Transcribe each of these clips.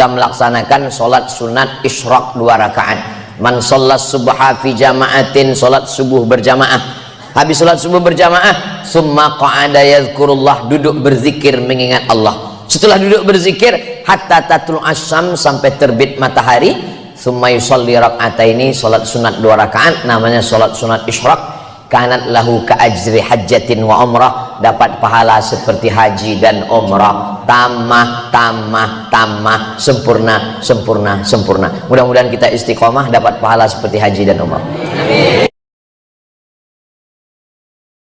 kita melaksanakan sholat sunat isyraq 2 rakaat. Man sholat subha fi jama'atin, sholat subuh berjamaah. Habis sholat subuh berjamaah, summa qa'ada yadhkurullah, duduk berzikir mengingat Allah. Setelah duduk berzikir hatta tatul asyam, sampai terbit matahari. Summa yusalli rak'ataini, sholat sunat 2 rakaat, namanya sholat sunat isyraq. Kanat lahu ka ajri hajjatin wa umrah, dapat pahala seperti haji dan umrah. Tamah, tamah, tamah, sempurna, sempurna, sempurna. Mudah-mudahan kita istiqomah dapat pahala seperti haji dan umrah.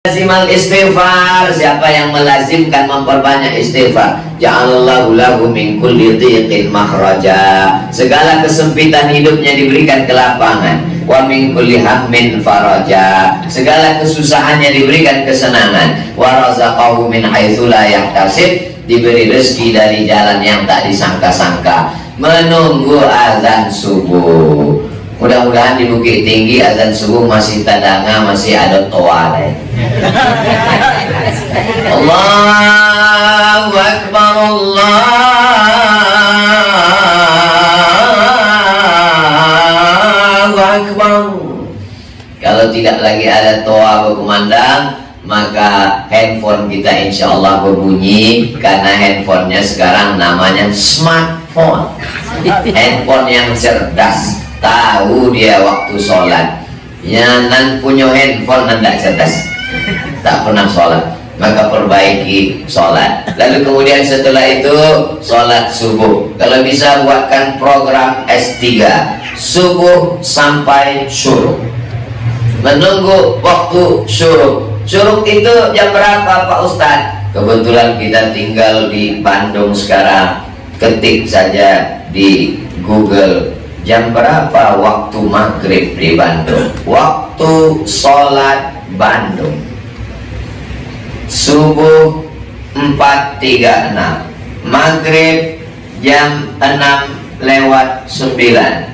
Lazimal istighfar, siapa yang melazimkan memperbanyak istighfar, ja'alallahu lahu min kulli dhiqin makhraja, segala kesempitan hidupnya diberikan kelapangan. Wa min kulli hammin faraja, segala kesusahannya diberikan kesenangan. Wa razaqahu min haitsu la yahtasib, diberi rezeki dari jalan yang tak disangka-sangka. Menunggu azan subuh. Mudah-mudahan di Bukit Tinggi azan subuh masih tadanga, masih ada toale. Allahu Akbar, Allahu Akbar. Kalau tidak lagi ada toa berkumandang, maka handphone kita insya Allah berbunyi, karena handphonenya sekarang namanya smartphone. Handphone yang cerdas, tahu dia waktu sholat. Ya, nan punya handphone nan tidak cerdas, tak pernah sholat, maka perbaiki sholat. Lalu kemudian setelah itu sholat subuh. Kalau bisa buatkan program S3, subuh sampai syuruk, menunggu waktu syuruk. Syuruk itu jam berapa Pak Ustadz? Kebetulan kita tinggal di Bandung sekarang, ketik saja di Google, jam berapa waktu maghrib di Bandung, waktu sholat Bandung. Subuh 4.36, maghrib jam 6:09,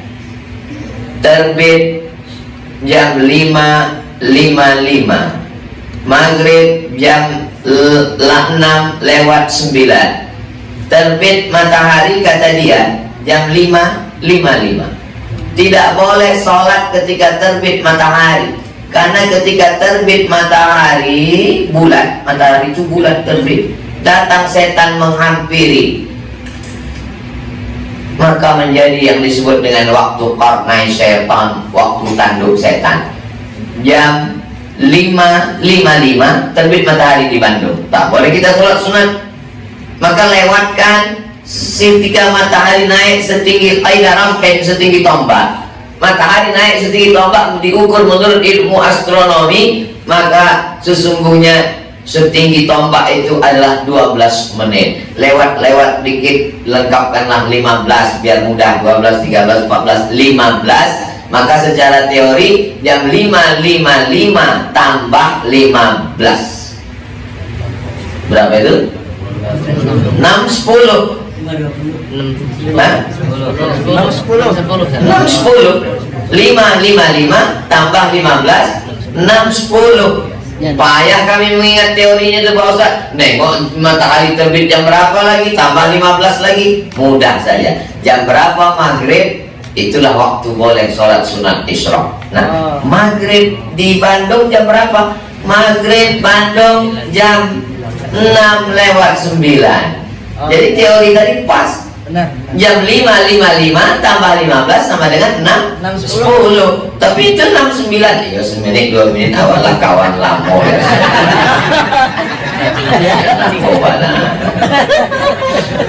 terbit jam 5.55, maghrib jam 6:09, terbit matahari kata dia jam 5.55. Tidak boleh sholat ketika terbit matahari, karena ketika terbit matahari bulat, matahari itu bulat terbit, datang setan menghampiri, maka menjadi yang disebut dengan waktu qarnai setan, waktu tanduk setan. Jam 5.55 terbit matahari di Bandung, tak boleh kita sholat sunat. Maka lewatkan ketika matahari naik setinggi aidaram, setinggi tombak. Matahari naik setinggi tombak diukur menurut ilmu astronomi, maka sesungguhnya setinggi tombak itu adalah 12 menit. Lewat dikit, lengkapkanlah 15 biar mudah. 12, 13, 14, 15. Maka secara teori jam 5.55 tambah 15 berapa itu? 6.10. 5.55 tambah 15, 6.10. Payah kami mengingat teorinya itu Pak Ustaz. Nengok matahari terbit jam berapa lagi, tambah 15 lagi, mudah saja. Jam berapa maghrib, itulah waktu boleh sholat sunat isyraq. Nah, maghrib di Bandung jam berapa? Maghrib Bandung jam 6:09. Jadi teori tadi pas. Jam 5.55 tambah 15 sama dengan 6.10. Tapi itu 6.9. Ya, semenit 2 menit awal lah kawan lamo ya.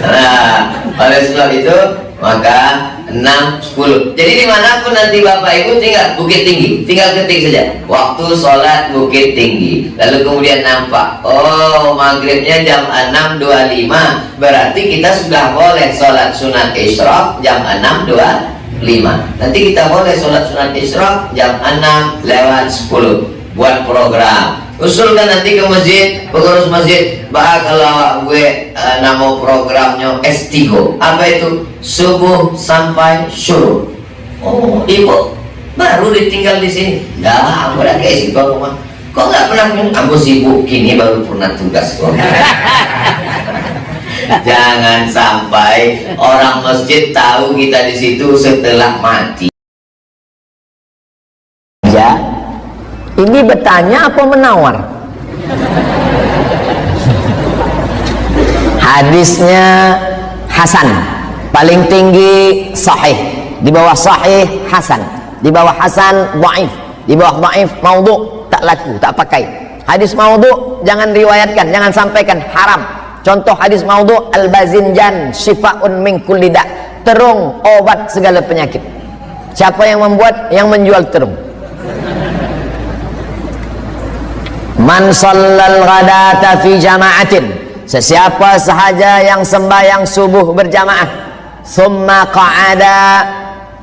Nah, oleh sebab itu maka 6.10. Jadi dimanapun nanti Bapak Ibu tinggal Bukit Tinggi, tinggal ketik saja waktu sholat Bukit Tinggi, lalu kemudian nampak oh maghribnya jam 6.25, berarti kita sudah boleh sholat sunat isyraq jam 6.25. Nanti kita boleh sholat sunat isyraq jam 6:10. Buat program, usulkan nanti ke masjid, pengurus masjid, bah kalau gue nama programnya S3, apa itu? Subuh sampai syuruk. Oh, ibu baru ditinggal di sini. Dah, aku udah kayak sih kok nggak pernah. Aku sibuk kini baru pernah tugas kok. Jangan sampai orang masjid tahu kita di situ setelah mati. Ya, ini bertanya apa menawar? Hadisnya hasan, paling tinggi sahih, di bawah sahih hasan, di bawah hasan dhaif, di bawah dhaif maudhu, tak laku, tak pakai. Hadis maudhu jangan riwayatkan, jangan sampaikan, haram. Contoh hadis maudhu, al-bazinjan syifaun min kulli da', terung obat segala penyakit. Siapa yang membuat? Yang menjual terung. Man shallal ghadata fi jama'atin, sesiapa sahaja yang sembahyang subuh berjamaah, thumma qa'ada,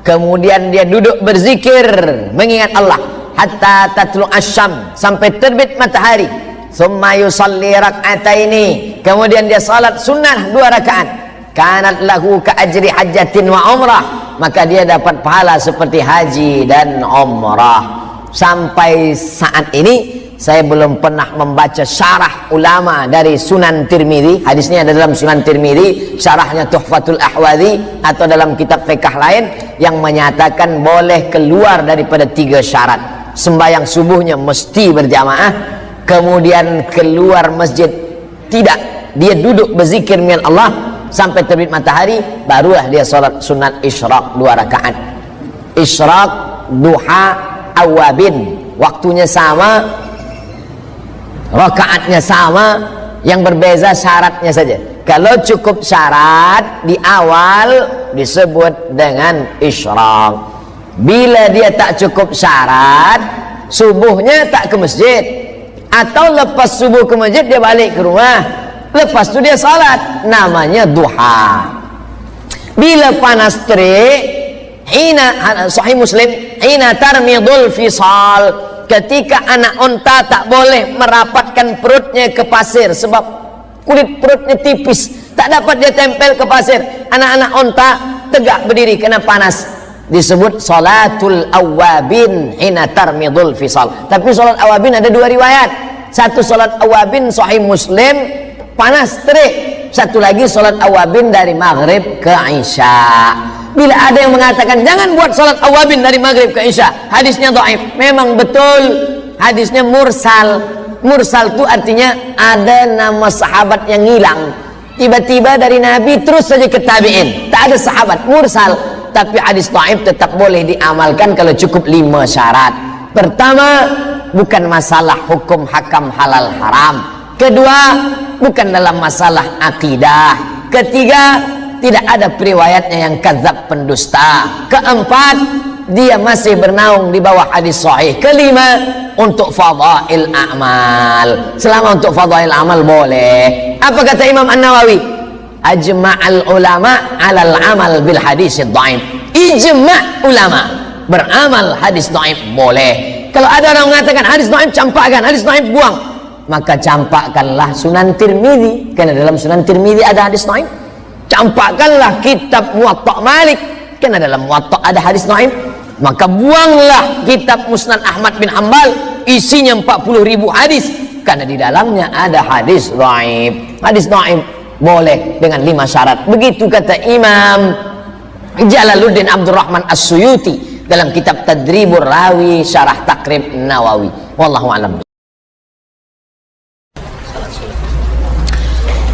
kemudian dia duduk berzikir mengingat Allah, hatta tatlu asyam, sampai terbit matahari, thumma yusalli rak'ataini, kemudian dia salat sunnah 2 rakaat, kanat lahu ka ajri hajjatin wa umrah, maka dia dapat pahala seperti haji dan umrah. Sampai saat ini saya belum pernah membaca syarah ulama dari Sunan Tirmidzi. Hadisnya ada dalam Sunan Tirmidzi, syarahnya Tuhfatul Ahwadhi, atau dalam kitab fiqh lain yang menyatakan boleh keluar daripada 3 syarat. Sembahyang subuhnya mesti berjamaah, kemudian keluar masjid tidak, dia duduk berzikir dengan Allah sampai terbit matahari, barulah dia salat sunat isyraq 2 rakaat. Isyraq, duha, awabin, waktunya sama, rakaatnya sama, yang berbeza syaratnya saja. Kalau cukup syarat di awal disebut dengan isyraq. Bila dia tak cukup syarat, subuhnya tak ke masjid, atau lepas subuh ke masjid dia balik ke rumah, lepas tu dia salat, namanya duha. Bila panas terik, Sahih Muslim, hina tarmidul fisal, ketika anak unta tak boleh merapatkan perutnya ke pasir sebab kulit perutnya tipis, tak dapat dia tempel ke pasir. Anak-anak unta tegak berdiri kena panas, disebut salatul awabin hina tarmidul fisal. Tapi salat awabin ada 2 riwayat. Satu salat awabin Sahih Muslim panas terik, satu lagi salat awabin dari maghrib ke isya. Bila ada yang mengatakan jangan buat salat awabin dari maghrib ke isya, hadisnya dhaif, memang betul hadisnya mursal. Mursal itu artinya ada nama sahabat yang hilang, tiba-tiba dari Nabi terus saja ke tabi'in, tak ada sahabat, mursal. Tapi hadis dhaif tetap boleh diamalkan kalau cukup 5 syarat. Pertama, bukan masalah hukum hakam halal haram. Kedua, bukan dalam masalah akidah. Ketiga, tidak ada periwayatnya yang kadzab, pendusta. Keempat, dia masih bernaung di bawah hadis sahih. Kelima, untuk fadail a'mal. Selama untuk fadail amal boleh. Apa kata Imam An-Nawawi? Ajma'al ulama 'alal amal bil hadis dhaif. Ijma' ulama beramal hadis dhaif boleh. Kalau ada orang mengatakan hadis dhaif campakkan, hadis dhaif buang, maka campakkanlah Sunan Tirmidzi, karena dalam Sunan Tirmidzi ada hadis dhaif. Campakkanlah kitab Muwatta Malik, karena dalam Muwatta ada hadis dhaif. Maka buanglah kitab Musnad Ahmad bin Hanbal, isinya 40.000 hadis, karena di dalamnya ada hadis dhaif. Hadis dhaif boleh dengan 5 syarat. Begitu kata Imam Jalaluddin Abdurrahman As-Suyuti dalam kitab Tadribur Rawi Syarah Takrib Nawawi. Wallahu a'lam.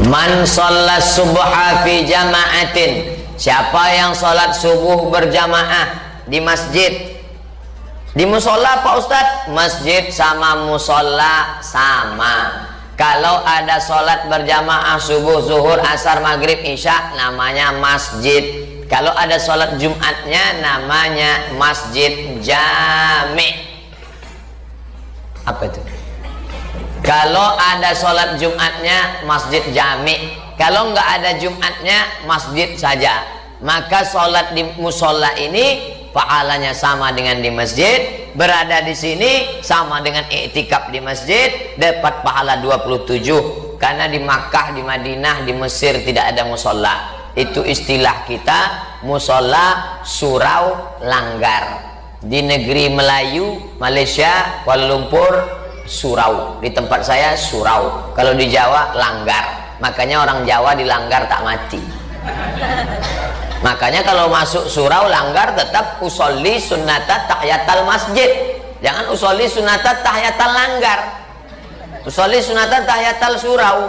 Man sholat subha fi jama'atin, siapa yang sholat subuh berjamaah di masjid. Di musola Pak Ustadz, masjid sama musola sama. Kalau ada sholat berjamaah subuh, zuhur, asar, maghrib, isya, namanya masjid. Kalau ada sholat Jumatnya namanya masjid jami'. Apa itu? Kalau ada sholat Jumatnya masjid jami', kalau nggak ada Jumatnya masjid saja. Maka sholat di musola ini pahalanya sama dengan di masjid, berada di sini sama dengan i'tikaf di masjid, dapat pahala 27. Karena di Makkah, di Madinah, di Mesir tidak ada musola. Itu istilah kita, musola surau langgar. Di negeri Melayu, Malaysia, Kuala Lumpur, surau. Di tempat saya surau. Kalau di Jawa langgar. Makanya orang Jawa dilanggar tak mati. Makanya kalau masuk surau langgar tetap usolli sunnatat tahiyatal masjid. Jangan usolli sunnatat tahiyatal langgar. Usolli sunnatat tahiyatal surau.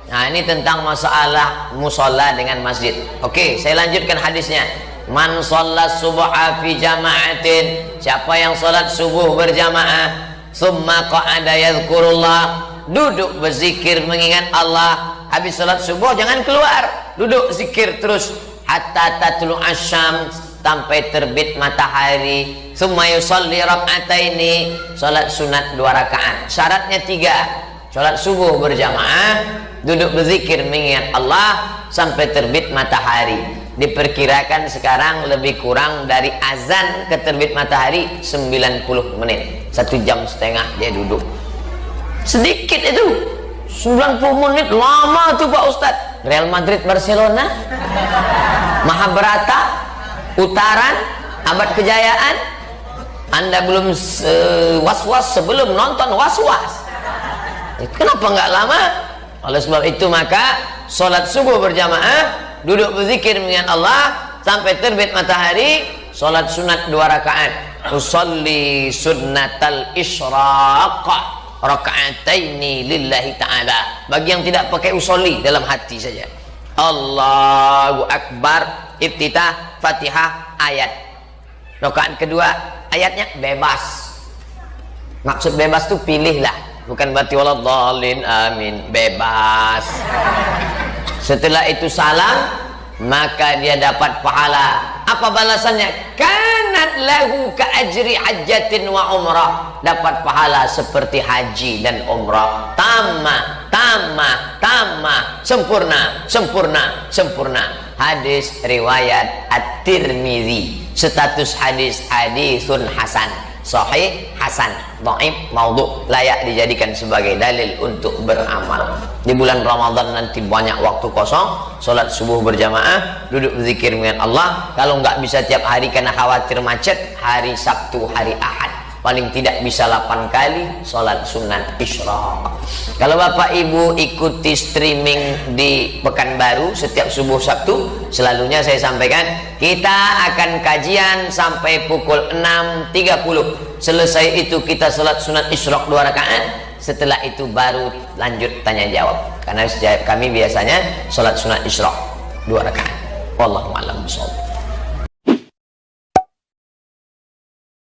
Nah, ini tentang masalah musola dengan masjid. Oke, saya lanjutkan hadisnya. Man shollat subha fi jama'atin, siapa yang sholat subuh berjamaah, summa qa'ada yadhkurullah, duduk berzikir mengingat Allah. Habis sholat subuh jangan keluar, duduk zikir terus hatta tatlu asyams, sampai terbit matahari. Summa yusalli rak'ataini, sholat sunat 2 rakaat. Syaratnya 3. Sholat subuh berjamaah, duduk berzikir mengingat Allah sampai terbit matahari. Diperkirakan sekarang lebih kurang dari azan ke terbit matahari 90 menit, 1,5 jam dia duduk. Sedikit itu, 90 menit lama tuh Pak Ustadz. Real Madrid Barcelona, Mahabharata, Utaran, Abad Kejayaan. Anda belum was-was sebelum nonton was-was. Kenapa nggak lama? Oleh sebab itu maka sholat subuh berjamaah, duduk berzikir mengingat Allah sampai terbit matahari, sholat sunat 2 rakaat. Usolli sunnatal isyraq raka'ataini lillahi ta'ala. Bagi yang tidak pakai usolli, dalam hati saja. Allahu Akbar, iftitah, Fatihah, ayat. Rakaat kedua, ayatnya bebas. Maksud bebas tuh pilihlah. Bukan berarti waladhdallin amin, bebas. Setelah itu salam, maka dia dapat pahala. Apa balasannya? Kanat lahu ka ajri hajjatin wa umrah. Dapat pahala seperti haji dan umrah. Tamah, tamah, tamah, sempurna, sempurna, sempurna. Hadis riwayat At-Tirmidzi. Status hadis hadisun hasan. Sahih, hasan, dhaif, maudhu, layak dijadikan sebagai dalil untuk beramal. Di bulan Ramadan nanti banyak waktu kosong, sholat subuh berjamaah, duduk berzikir dengan Allah. Kalau nggak bisa tiap hari karena khawatir macet, hari Sabtu, hari Ahad, paling tidak bisa 8 kali sholat sunat isyraq. Kalau Bapak Ibu ikuti streaming di Pekanbaru setiap subuh Sabtu, selalunya saya sampaikan kita akan kajian sampai pukul 6.30. Selesai itu kita sholat sunat isyraq 2 rakaat. Setelah itu baru lanjut tanya jawab, karena kami biasanya sholat sunat isyraq 2 rakaat. Wallahu a'lam bishawab.